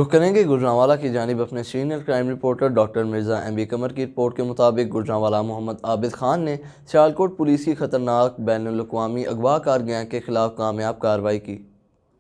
रुख करेंगे गुजरांवाला की जानिब अपने senior crime reporter doctor Mirza MB कमर की रिपोर्ट के मुताबिक गुजरांवाला मोहम्मद आबिद खान ने सियालकोट पुलिस की खतरनाक बैनुल-अक़वामी अगवाकार गैंग के खिलाफ कामयाब कार्रवाई की।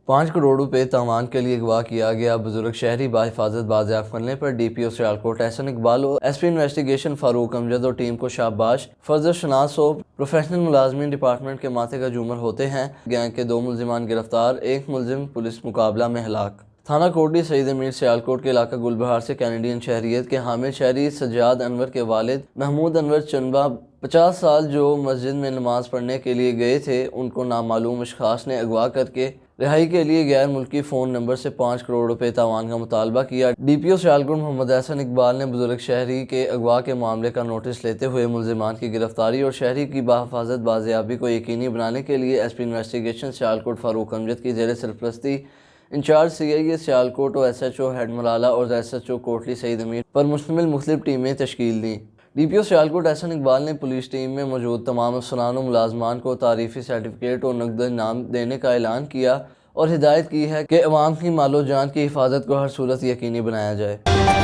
5 करोड़ रुपए तावान के लिए अगवा किया गया बुजुर्ग शहरी बाहिफाजत बाजियाब करने पर DPO सियालकोट एहसन इकबाल और SP इन्वेस्टिगेशन फारूक अमजद और टीम को शाबाश। फर्जर शनास और प्रोफेशनल मुलाजमीन डिपार्टमेंट के माथे का जूमर होते हैं। गैंग के 2 मुलजिमान गिरफ्तार, 1 मुलजिम पुलिस मुकाबला में हलाक। थाना कोटली सईद अमीर सियालकोट के इलाका गुलबहार से कैनेडियन शहरियत के हामिद शहरी सज्जाद अनवर के वालिद महमूद अनवर चंबा 50 साल जो मस्जिद में नमाज पढ़ने के लिए गए थे, उनको नामालूम अशखास ने अगवा करके रिहाई के लिए गैर मुल्की फ़ोन नंबर से 5 करोड़ रुपए तावान का मुतालबा किया। DPO सियालकोट मोहम्मद एहसन इकबाल ने बुजुर्ग शहरी के अगवा के मामले का नोटिस लेते हुए मुलजिमान की गिरफ्तारी और शहरी की बाहिफाजत बाजियाबी को यकीनी बनाने के लिए SP इन्वेस्टिगेशन सियालकोट फारूक अमजद की ज़ेर सरपरस्ती इंचार्ज CIA सियालकोट और SHO हेड मलाला और SHO कोटली सईद अमीर पर मुश्तमिल मुख्तलिफ टीमें तश्कील दी। DPO सियालकोट एहसन इकबाल ने पुलिस टीम में मौजूद तमाम अफसरान और मुलाजमान को तारीफ़ी सर्टिफिकेट और नकद इनाम देने का ऐलान किया और हिदायत की है कि अवाम की मालो जान की हिफाजत को हर सूरत यकीनी बनाया जाए।